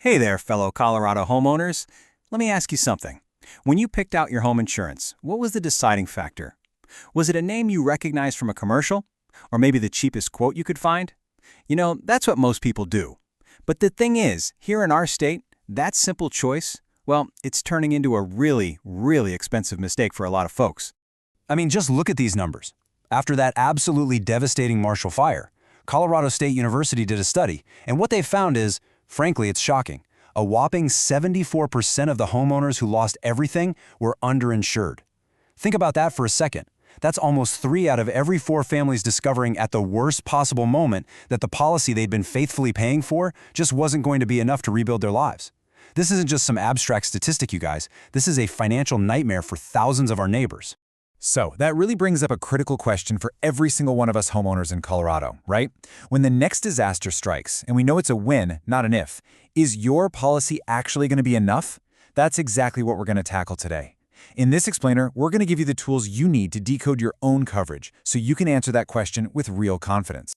Hey there, fellow Colorado homeowners. Let me ask you something. When you picked out your home insurance, what was the deciding factor? Was it a name you recognized from a commercial? Or maybe the cheapest quote you could find? That's what most people do. But the thing is, here in our state, that simple choice, well, it's turning into a really, really expensive mistake for a lot of folks. I mean, just look at these numbers. After that absolutely devastating Marshall Fire, Colorado State University did a study, and what they found is, frankly, it's shocking. A whopping 74% of the homeowners who lost everything were underinsured. Think about that for a second. That's almost 3 out of every 4 families discovering at the worst possible moment that the policy they'd been faithfully paying for just wasn't going to be enough to rebuild their lives. This isn't just some abstract statistic, you guys. This is a financial nightmare for thousands of our neighbors. So that really brings up a critical question for every single one of us homeowners in Colorado, right? When the next disaster strikes, and we know it's a when, not an if, is your policy actually going to be enough? That's exactly what we're going to tackle today. In this explainer, we're going to give you the tools you need to decode your own coverage so you can answer that question with real confidence.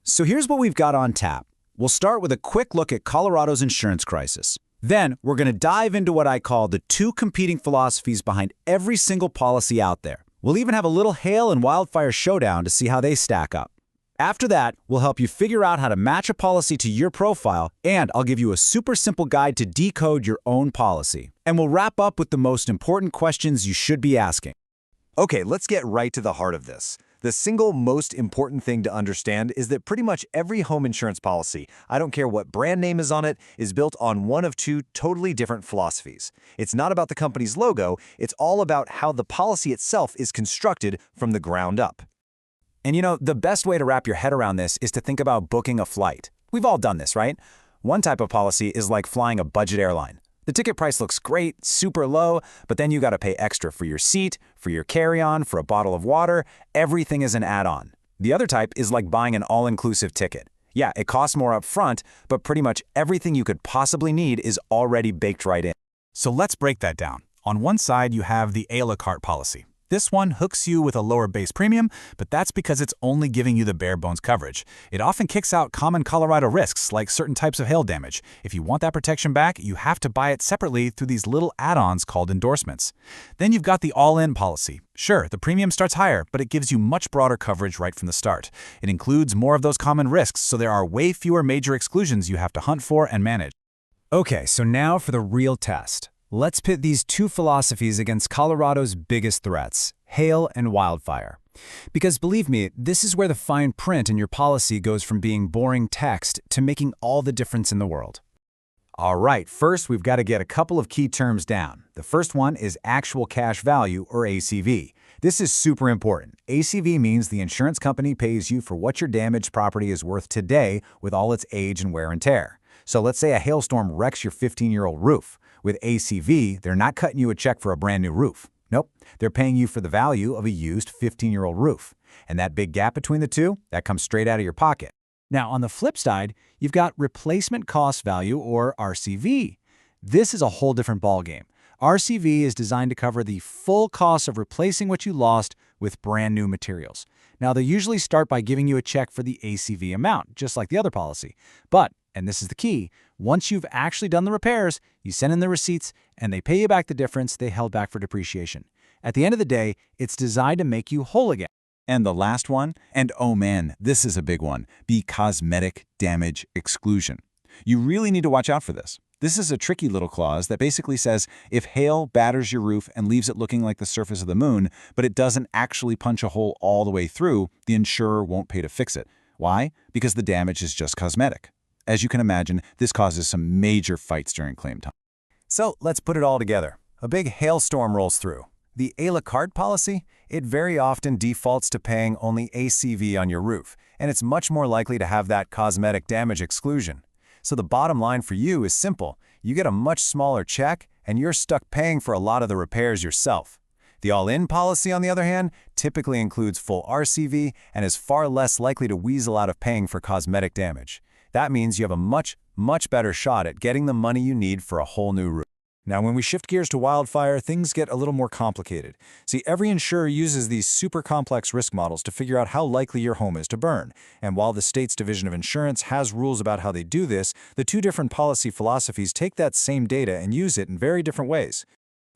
So here's what we've got on tap. We'll start with a quick look at Colorado's insurance crisis. Then we're going to dive into what I call the 2 competing philosophies behind every single policy out there. We'll even have a little hail and wildfire showdown to see how they stack up. After that, we'll help you figure out how to match a policy to your profile, and I'll give you a super simple guide to decode your own policy. And we'll wrap up with the most important questions you should be asking. Okay, let's get right to the heart of this. The single most important thing to understand is that pretty much every home insurance policy, I don't care what brand name is on it, is built on one of 2 totally different philosophies. It's not about the company's logo, it's all about how the policy itself is constructed from the ground up. And the best way to wrap your head around this is to think about booking a flight. We've all done this, right? One type of policy is like flying a budget airline. The ticket price looks great, super low, but then you got to pay extra for your seat, for your carry-on, for a bottle of water. Everything is an add-on. The other type is like buying an all-inclusive ticket. Yeah, it costs more up front, but pretty much everything you could possibly need is already baked right in. So let's break that down. On one side, you have the a la carte policy. This one hooks you with a lower base premium, but that's because it's only giving you the bare bones coverage. It often kicks out common Colorado risks, like certain types of hail damage. If you want that protection back, you have to buy it separately through these little add-ons called endorsements. Then you've got the all-in policy. Sure, the premium starts higher, but it gives you much broader coverage right from the start. It includes more of those common risks, so there are way fewer major exclusions you have to hunt for and manage. Okay, so now for the real test. Let's pit these 2 philosophies against Colorado's biggest threats, hail and wildfire. Because believe me, this is where the fine print in your policy goes from being boring text to making all the difference in the world. All right, first we've got to get a couple of key terms down. The first one is actual cash value, or ACV. This is super important. ACV means the insurance company pays you for what your damaged property is worth today with all its age and wear and tear. So let's say a hailstorm wrecks your 15-year-old roof. With ACV, they're not cutting you a check for a brand new roof. Nope, they're paying you for the value of a used 15-year-old roof. And that big gap between the 2, that comes straight out of your pocket. Now, on the flip side, you've got replacement cost value, or RCV. This is a whole different ballgame. RCV is designed to cover the full cost of replacing what you lost with brand new materials. Now, they usually start by giving you a check for the ACV amount, just like the other policy. But, and this is the key, once you've actually done the repairs, you send in the receipts, and they pay you back the difference they held back for depreciation. At the end of the day, it's designed to make you whole again. And the last one, and oh man, this is a big one, be cosmetic damage exclusion. You really need to watch out for this. This is a tricky little clause that basically says if hail batters your roof and leaves it looking like the surface of the moon, but it doesn't actually punch a hole all the way through, the insurer won't pay to fix it. Why? Because the damage is just cosmetic. As you can imagine, this causes some major fights during claim time. So let's put it all together. A big hailstorm rolls through. The a la carte policy, it very often defaults to paying only ACV on your roof, and it's much more likely to have that cosmetic damage exclusion. So the bottom line for you is simple. You get a much smaller check, and you're stuck paying for a lot of the repairs yourself. The all-in policy, on the other hand, typically includes full RCV and is far less likely to weasel out of paying for cosmetic damage. That means you have a much better shot at getting the money you need for a whole new roof. Now, when we shift gears to wildfire, things get a little more complicated. See, every insurer uses these super complex risk models to figure out how likely your home is to burn. And while the state's Division of Insurance has rules about how they do this, the two different policy philosophies take that same data and use it in very different ways.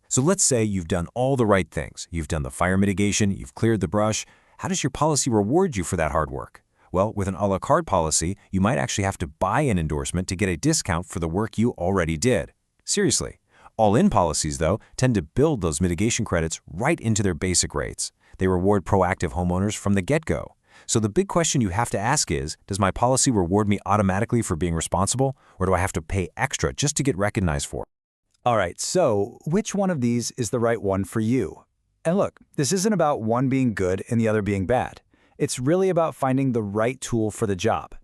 So let's say you've done all the right things. You've done the fire mitigation, you've cleared the brush. How does your policy reward you for that hard work? Well, with an a la carte policy, you might actually have to buy an endorsement to get a discount for the work you already did. Seriously. All-in policies, though, tend to build those mitigation credits right into their basic rates. They reward proactive homeowners from the get-go. So the big question you have to ask is, does my policy reward me automatically for being responsible, or do I have to pay extra just to get recognized for it? All right, so which one of these is the right one for you? And look, this isn't about one being good and the other being bad. It's really about finding the right tool for the job.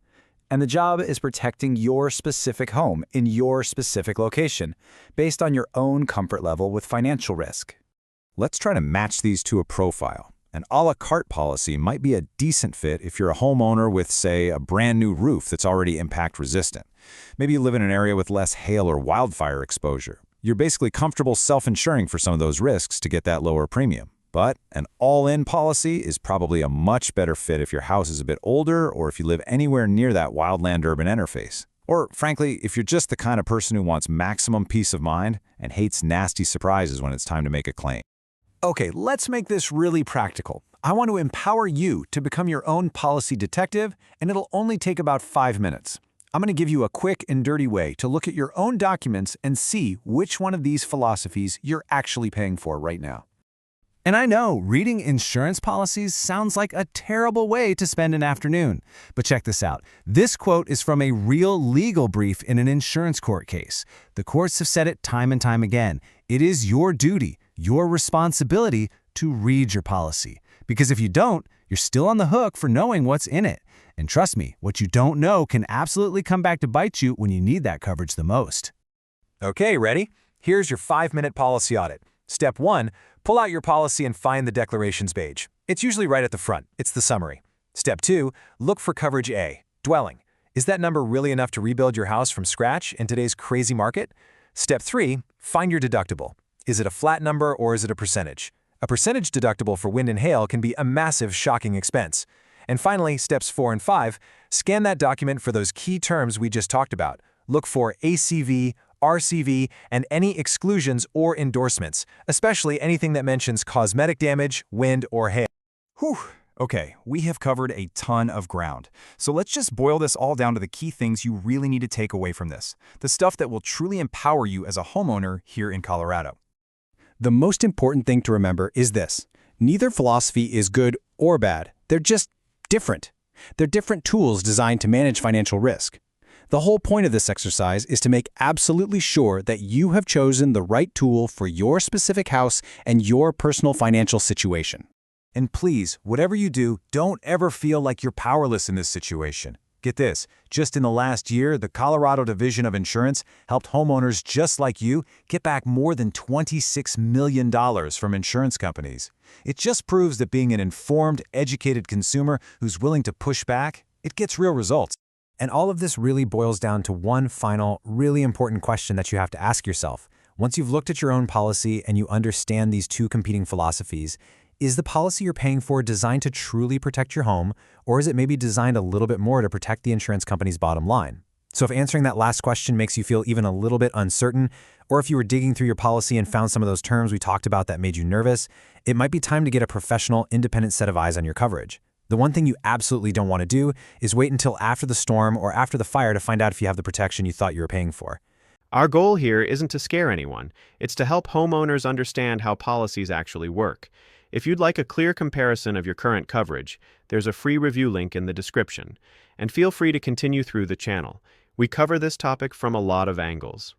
And the job is protecting your specific home in your specific location, based on your own comfort level with financial risk. Let's try to match these to a profile. An a la carte policy might be a decent fit if you're a homeowner with, say, a brand new roof that's already impact resistant. Maybe you live in an area with less hail or wildfire exposure. You're basically comfortable self-insuring for some of those risks to get that lower premium. But an all-in policy is probably a much better fit if your house is a bit older or if you live anywhere near that wildland-urban interface. Or, frankly, if you're just the kind of person who wants maximum peace of mind and hates nasty surprises when it's time to make a claim. Okay, let's make this really practical. I want to empower you to become your own policy detective, and it'll only take about 5 minutes. I'm going to give you a quick and dirty way to look at your own documents and see which one of these philosophies you're actually paying for right now. And I know reading insurance policies sounds like a terrible way to spend an afternoon. But check this out. This quote is from a real legal brief in an insurance court case. The courts have said it time and time again. It is your duty, your responsibility to read your policy. Because if you don't, you're still on the hook for knowing what's in it. And trust me, what you don't know can absolutely come back to bite you when you need that coverage the most. Okay, ready? Here's your 5-minute policy audit. Step 1, pull out your policy and find the declarations page. It's usually right at the front. It's the summary. Step 2, look for coverage A, dwelling. Is that number really enough to rebuild your house from scratch in today's crazy market? Step 3, find your deductible. Is it a flat number or is it a percentage? A percentage deductible for wind and hail can be a massive, shocking expense. And finally, steps 4 and 5, scan that document for those key terms we just talked about. Look for ACV, RCV, and any exclusions or endorsements, especially anything that mentions cosmetic damage, wind, or hail. Whew. Okay, we have covered a ton of ground. So let's just boil this all down to the key things you really need to take away from this. The stuff that will truly empower you as a homeowner here in Colorado. The most important thing to remember is this. Neither philosophy is good or bad. They're just different. They're different tools designed to manage financial risk. The whole point of this exercise is to make absolutely sure that you have chosen the right tool for your specific house and your personal financial situation. And please, whatever you do, don't ever feel like you're powerless in this situation. Get this, just in the last year, the Colorado Division of Insurance helped homeowners just like you get back more than $26 million from insurance companies. It just proves that being an informed, educated consumer who's willing to push back, it gets real results. And all of this really boils down to one final, really important question that you have to ask yourself. Once you've looked at your own policy and you understand these two competing philosophies, is the policy you're paying for designed to truly protect your home, or is it maybe designed a little bit more to protect the insurance company's bottom line? So if answering that last question makes you feel even a little bit uncertain, or if you were digging through your policy and found some of those terms we talked about that made you nervous, it might be time to get a professional, independent set of eyes on your coverage. The one thing you absolutely don't want to do is wait until after the storm or after the fire to find out if you have the protection you thought you were paying for. Our goal here isn't to scare anyone. It's to help homeowners understand how policies actually work. If you'd like a clear comparison of your current coverage, there's a free review link in the description. And feel free to continue through the channel. We cover this topic from a lot of angles.